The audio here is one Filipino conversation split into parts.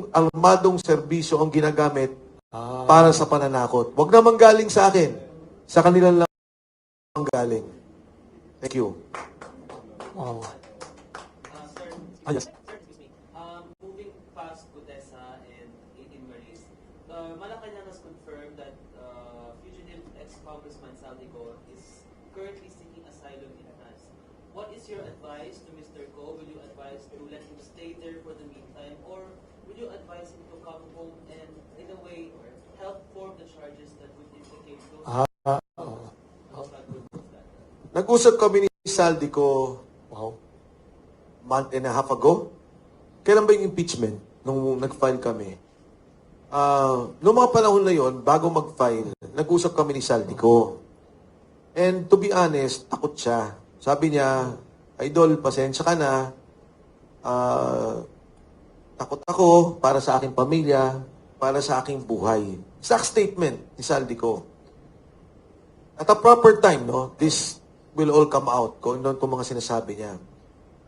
armadong serbisyo ang ginagamit para sa pananakot. Huwag naman galing sa akin. Sa kanila lang ang galing. Thank you. Wow. Sir, Yes. sir, excuse me. Moving past Kutesa and 18 Marines, Malacanang has confirmed that fugitive ex-Congressman Saldico is currently seeking asylum in France. What is your advice to Mr. Ko? Will you advise to let him stay there for the meantime, or will you advise him to come home and, in a way, help form the charges that would implicate those that would do that? Nag-usap kami ni Saldico Wow. month and a half ago. Kailan ba yung impeachment? Nung nag-file kami. Noong mga panahon na yon, bago mag-file, nag-usap kami ni Saldico. And to be honest, takot siya. Sabi niya, Idol, pasensya ka na. Takot ako para sa aking pamilya, para sa aking buhay. Exact statement ni Saldico. At a proper time, no, this will all come out kung mga sinasabi niya.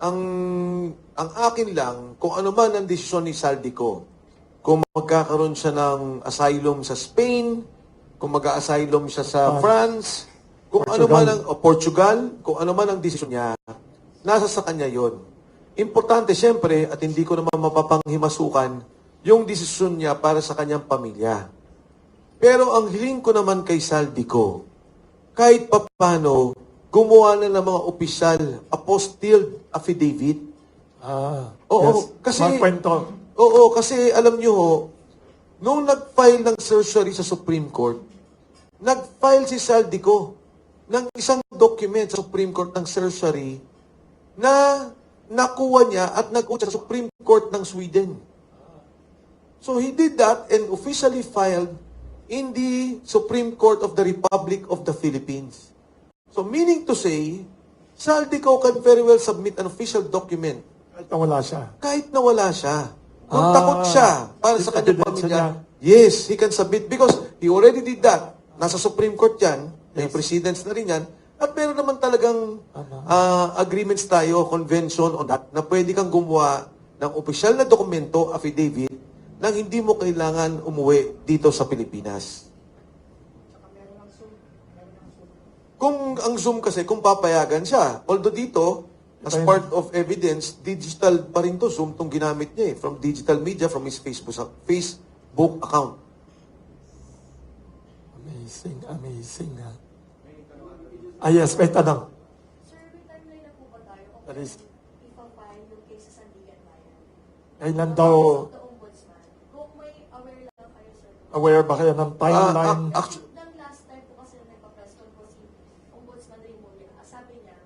Ang akin lang, kung ano man ang desisyon ni Saldico, kung magkakaroon siya ng asylum sa Spain, kung mag-asylum siya sa France, kung ano man ang Portugal, kung ano man ang desisyon niya, nasa sa kanya 'yon. Importante siyempre, at hindi ko naman mapapanghimasukan, yung desisyon niya para sa kanyang pamilya. Pero ang hiling ko naman kay Saldico, kahit papano, gumawa na ng mga opisyal, apostilled affidavit. Oo, Yes. kasi, Magkwento. oo, kasi alam nyo ho, nung nag-file ng certiorari sa Supreme Court, nag-file si Saldico ng isang document sa Supreme Court ng certiorari na nakuha niya at nag-utos sa Supreme Court ng Sweden. So he did that and officially filed in the Supreme Court of the Republic of the Philippines. So meaning to say, Saldico can very well submit an official document Kahit nawala siya. kahit nawala siya. Kung takot siya para sa kanyang Ebidensya pamilya, niya. yes, he can submit because he already did that. Nasa Supreme Court yan, may precedents na rin yan, at meron naman talagang agreements tayo, convention on that, na pwede kang gumawa ng opisyal na dokumento, affidavit, nang hindi mo kailangan umuwi dito sa Pilipinas. Kung ang Zoom kasi, kung papayagan siya, although dito, as part of evidence, digital pa rin to, Zoom tong ginamit niya from digital media, from his Facebook account. Amazing. Yes, may tanong. Sir, may timeline na po ba tayo kung That is- ipapile yung case sa Sandigan Bayan? Kailan daw, The Ombudsman. Kung may aware lang kayo, sir. aware ba kayo ng timeline? Ng last time po kasi nagpa-press con po si Ombudsman Remulla, sabi niya,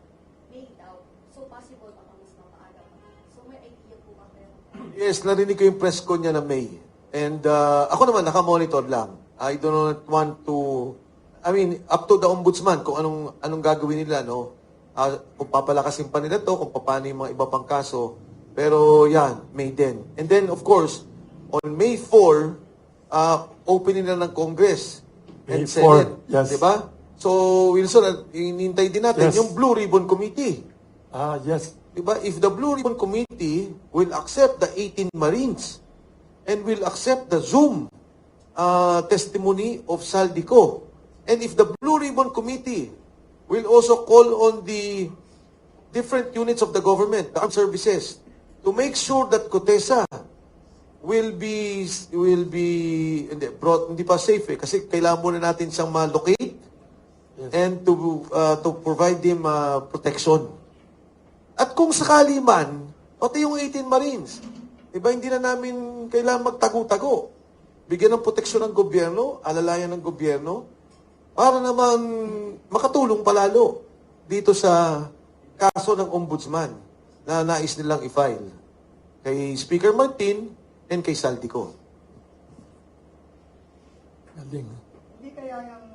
May daw. So possible baka mas mapaaga pa. So may idea po ba kayo? Yes, narinig ko yung press con niya na May. And ako naman, nakamonitor lang. I do not want to, up to the ombudsman, kung anong gagawin nila, no? Kung papalakasin pa nila to, kung paano yung mga iba pang kaso. Pero yan, May din. And then, of course, on May 4, opening na ng Congress and May Senate. 4, yes. Diba? So, Wilson, inintay din natin Yes. yung Blue Ribbon Committee. Yes. Diba? If the Blue Ribbon Committee will accept the 18 Marines and will accept the Zoom testimony of Saldico, and if the Blue Ribbon Committee will also call on the different units of the government, the armed services, to make sure that Kutesa will be brought, hindi pa safe kasi kailangan muna natin siyang ma-locate and to provide him protection. At kung sakali man, pati yung 18 Marines, diba, hindi na namin kailangan magtago-tago. Bigyan ng proteksyon ng gobyerno, alalayan ng gobyerno, para naman makatulong palalo dito sa kaso ng ombudsman na nais nilang i-file kay Speaker Martin and kay Saldico. Galing. Hindi kaya yung,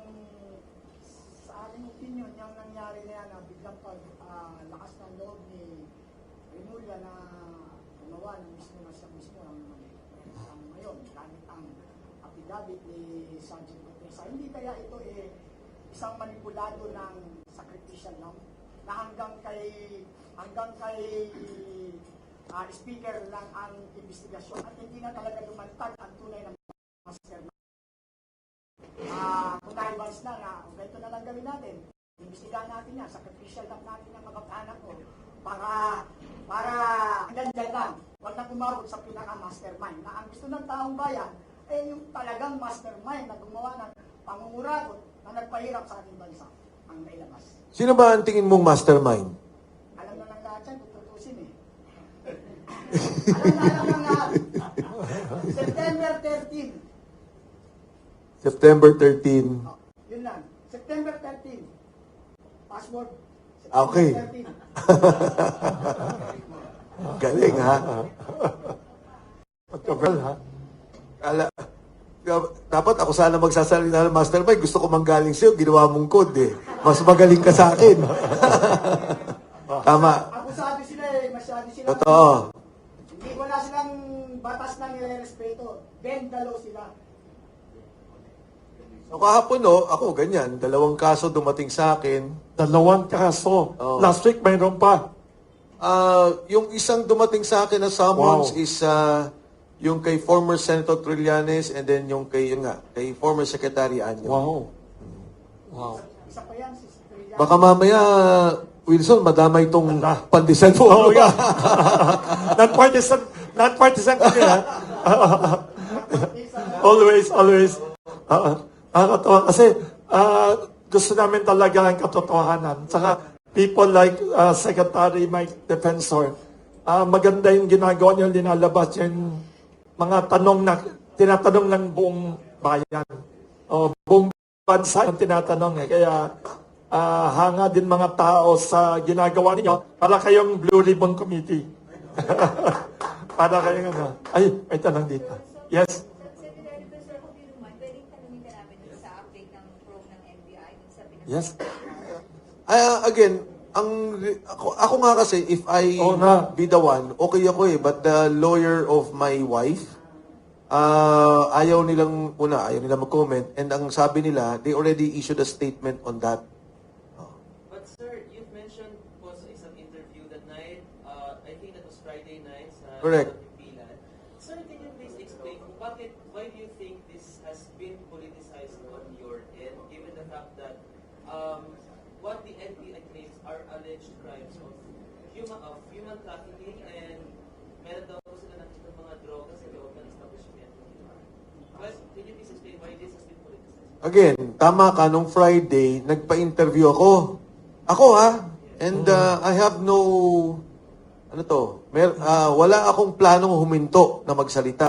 sa aking opinion, yung nangyari na yan, na biglang lakas ng loob ni Remulla na gumawa ng mismo ngayon, gamit ang affidavit ni Sergeant Kutesa. Hindi kaya ito isang manipulado ng sacrificial lamb na hanggang kay speaker lang ang investigasyon at hindi na talaga lumantad ang tunay na mastermind. Kung na-advance na ganito na lang gawin natin, imbestigahan natin yan, sacrificial lang natin ang kapag-anak ko para hanggang dyan lang, huwag na kumabot sa pinaka-mastermind na ang gusto ng taong bayan ay yung talagang mastermind na gumawa ng pangungurakot na nagpahirap sa ating bansa ang nailabas. Sino ba ang tingin mong mastermind? Alam na lang lahat yan, kung tutusin eh. alam na lahat. September 13. September 13. Oh, yun lang. September 13. Password. Okay. September 13. Galing, ha? Magkabal, ha? Dapat ako sana magsasalita ng mastermind. Gusto ko manggaling sa'yo, ginawa mong code eh. Mas magaling ka sa akin. Tama. Akusado sila eh. Masyado sila. Totoo. Hindi, wala silang batas na nire-respeto. Bend the law sila. So kahapon, no, ako ganyan. 2 kaso dumating sa akin. 2 kaso. Oh. Last week, mayroon pa. Yung isang dumating sa akin na summons Wow. is yung kay former Senator Trillanes and then yung kay former Secretary Anyo. Wow. Wow. Isa pa yan, si Trillian. Baka mamaya, Wilson, madamay itong pandesal mo. Oh, yeah. Non-partisan kami, ha? Always. Nakakatawa kasi gusto namin talaga ang katotohanan. Saka people like Secretary Mike Defensor, maganda yung ginagawa niyo, linalabas yung mga tanong na tinatanong ng buong bayan. O buong bansa yung tinatanong eh. Kaya hanga din mga tao sa ginagawa ninyo para kayong Blue Ribbon Committee. Para kayong ano. Ay, may tanong dito. Yes. Secretary Professor, kung di naman, pwedeng tanongin ka namin dun sa update ng probe ng NBI dun sa pinag- Yes. Again, ako nga kasi, if I Oo nga. be the one, okay ako eh. But the lawyer of my wife, ayaw nilang mag-comment. And ang sabi nila, they already issued a statement on that. But sir, you've mentioned po sa isang interview that night, I think that was Friday night sa Correct. Pilan. Sir, can you please explain why do you think this has been politicized on your end, given the fact that what the NBI claims are alleged crimes of human trafficking and meron daw po sila nakita mga droga sa loob ng establishment. Well, can you please explain why this has been politicized? Again, tama ka, nung Friday, nagpa-interview ako. Ako ha? And I have no, wala akong planong huminto na magsalita.